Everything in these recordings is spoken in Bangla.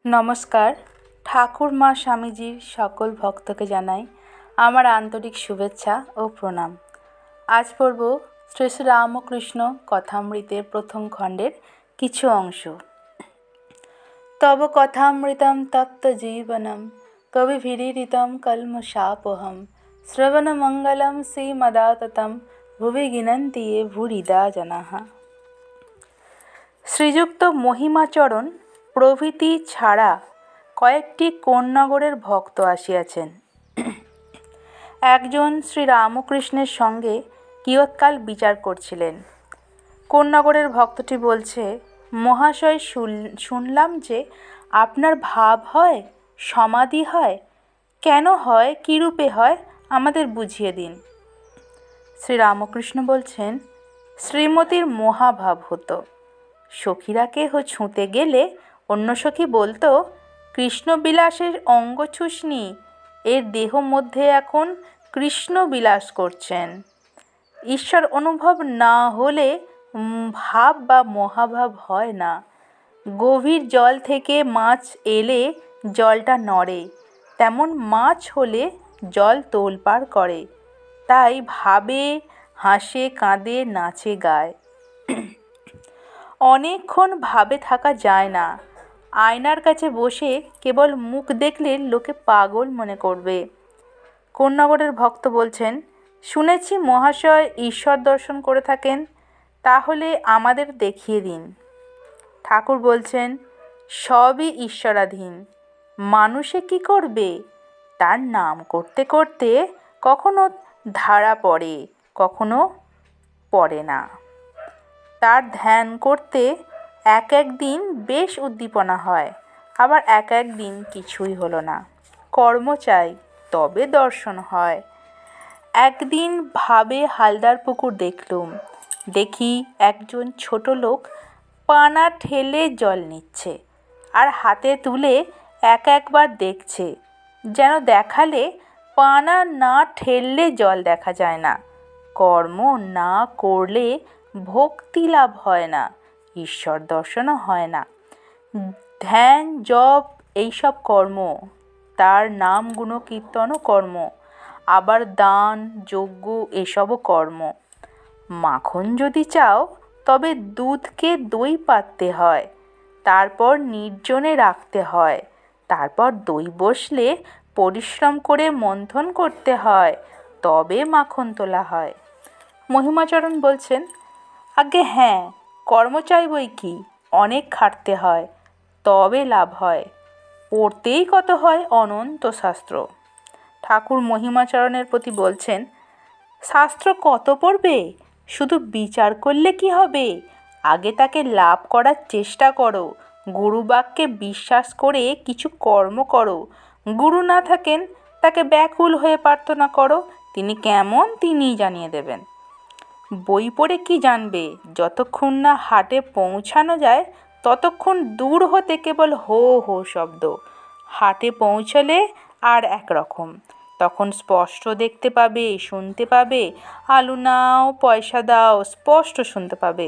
নমস্কার। ঠাকুর মা স্বামীজির সকল ভক্তকে জানাই আমার আন্তরিক শুভেচ্ছা ও প্রণাম। আজ পড়ব শ্রী শ্রী রামকৃষ্ণ কথামৃতের প্রথম খণ্ডের কিছু অংশ। তব কথামৃতম তপ্ত জীবনম কবিভিরীরিতম কলমশাপহম শ্রবণমঙ্গলম শ্রীমদাততম ভুবি গিনন্তি ये ভূরিদা জনাঃ। শ্রীযুক্ত মহিমাচরণ প্রভৃতি ছাড়া কয়েকটি কোন্নগরের ভক্ত আসিয়াছেন। একজন শ্রীরামকৃষ্ণের সঙ্গে কিয়ৎকাল বিচার করছিলেন। কোন্নগরের ভক্তটি বলছে, মহাশয়, শুনলাম যে আপনার ভাব হয়, সমাধি হয়। কেন হয়, কীরূপে হয়, আমাদের বুঝিয়ে দিন। শ্রীরামকৃষ্ণ বলছেন, শ্রীমতীর মহাভাব হতো। সখীরা কেহ ছুঁতে গেলে অন্য সখী বলতো, কৃষ্ণবিলাসের অঙ্গ ছুসনি, এর দেহ মধ্যে এখন কৃষ্ণ বিলাস করছেন। ঈশ্বর অনুভব না হলে ভাব বা মহাভাব হয় না। গভীর জল থেকে মাছ এলে জলটা নড়ে, তেমন মাছ হলে জল তোলপাড় করে। তাই ভাবে, হাসে, কাঁদে, নাচে, গায়। অনেকক্ষণ ভাবে থাকা যায় না। আয়নার কাছে বসে কেবল মুখ দেখলে লোকে পাগল মনে করবে। কোন্নগরের ভক্ত বলছেন, শুনেছি মহাশয় ঈশ্বর দর্শন করে থাকেন, তাহলে আমাদের দেখিয়ে দিন। ঠাকুর বলছেন, সবই ঈশ্বরাধীন। মানুষে কি করবে? তার নাম করতে করতে কখনো ধারা পড়ে, কখনো পড়ে না। তার ধ্যান করতে এক এক দিন বেশ উদ্দীপনা হয়, আবার এক এক দিন কিছুই হলো না। কর্ম চাই, তবে দর্শন হয়। একদিন ভাবে হালদার পুকুর দেখলুম। দেখি একজন ছোট লোক পানা ঠেলে জল নিচ্ছে, আর হাতে তুলে এক একবার দেখছে, যেন দেখালে পানা না ঠেললে জল দেখা যায় না। কর্ম না করলে ভক্তি লাভ হয় না, ঈশ্বর দর্শনও হয় না। ধ্যান, জপ এইসব কর্ম, তার নাম গুণকীর্তনও কর্ম, আবার দান, যজ্ঞ এসবও কর্ম। মাখন যদি চাও তবে দুধকে দই পাততে হয়, তারপর নির্জনে রাখতে হয়, তারপর দই বসলে পরিশ্রম করে মন্থন করতে হয়, তবে মাখন তোলা হয়। মহিমাচরণ বলছেন, আজ্ঞে হ্যাঁ, কর্ম চাই বই কি, অনেক খাটতে হয়, তবে লাভ হয়। পড়তেই কত হয় অনন্ত শাস্ত্র। ঠাকুর মহিমাচরণের প্রতি বলছেন, শাস্ত্র কত পড়বে, শুধু বিচার করলে কি হবে? আগে তাকে লাভ করার চেষ্টা করো। গুরু বাক্যে বিশ্বাস করে কিছু কর্ম করো। গুরু না থাকেন, তাকে ব্যাকুল হয়ে প্রার্থনা করো, তিনি কেমন তিনিই জানিয়ে দেবেন। বই পড়ে কি জানবে? যতক্ষণ না হাটে পৌঁছানো যায় ততক্ষণ দূর হতে কেবল হো হো শব্দ। হাটে পৌঁছলে আর একরকম, তখন স্পষ্ট দেখতে পাবে, শুনতে পাবে। আলু নাও, পয়সা দাও, স্পষ্ট শুনতে পাবে।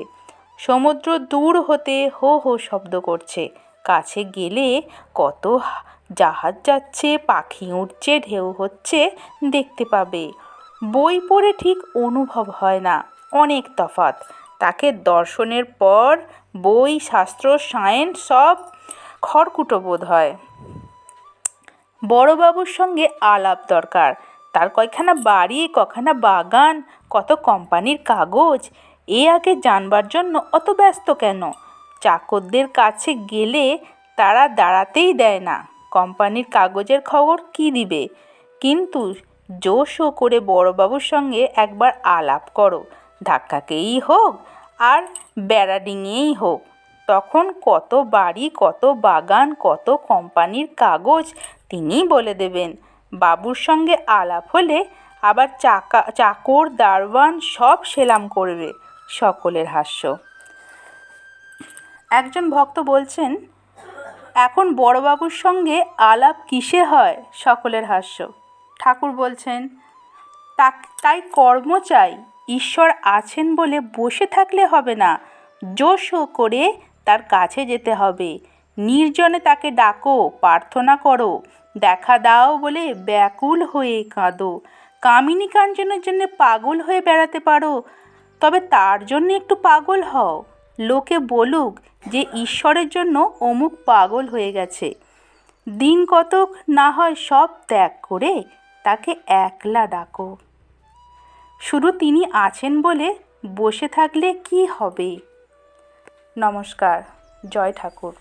সমুদ্র দূর হতে হো হো শব্দ করছে, কাছে গেলে কত জাহাজ যাচ্ছে, পাখি উঠছে, ঢেউ হচ্ছে দেখতে পাবে। বই পড়ে ঠিক অনুভব হয় না, অনেক তফাৎ। তাকে দর্শনের পর বই, শাস্ত্র, সায়েন্স সব খড়কুটো বোধ হয়। বড়বাবুর সঙ্গে আলাপ দরকার। তার কয়খানা বাড়ি, কখানা বাগান, কত কোম্পানির কাগজ, এ আগে জানবার জন্য অত ব্যস্ত কেন? চাকরদের কাছে গেলে তারা দাঁড়াতেই দেয় না। কোম্পানির কাগজের খবর কি দিবে? কিন্তু জোশো করে বড়বাবুর সঙ্গে একবার আলাপ করো, ধাক্কাকেই হোক আর বেড়াডিঙেই হোক, তখন কত বাড়ি, কত বাগান, কত কোম্পানির কাগজ তিনি বলে দেবেন। বাবুর সঙ্গে আলাপ হলে আবার চাকর, দারোয়ান সব সেলাম করবে। সকলের হাস্য। একজন ভক্ত বলছেন, এখন বড়বাবুর সঙ্গে আলাপ কিসে হয়? সকলের হাস্য। ঠাকুর বলছেন, তাই কর্ম চাই। ঈশ্বর আছেন বলে বসে থাকলে হবে না, জোশ করে তার কাছে যেতে হবে। নির্জনে তাকে ডাকো, প্রার্থনা করো, দেখা দাও বলে ব্যাকুল হয়ে কাঁদো। কামিনী কাঞ্চনের জন্য পাগল হয়ে বেড়াতে পারো, তবে তার জন্য একটু পাগল হও। লোকে বলুক যে ঈশ্বরের জন্য অমুক পাগল হয়ে গেছে। দিন কতক না হয় সব ত্যাগ করে তাকে একলা ডাকো। শুধু তিনি আছেন বলে বসে থাকলে কি হবে? নমস্কার। জয় ঠাকুর।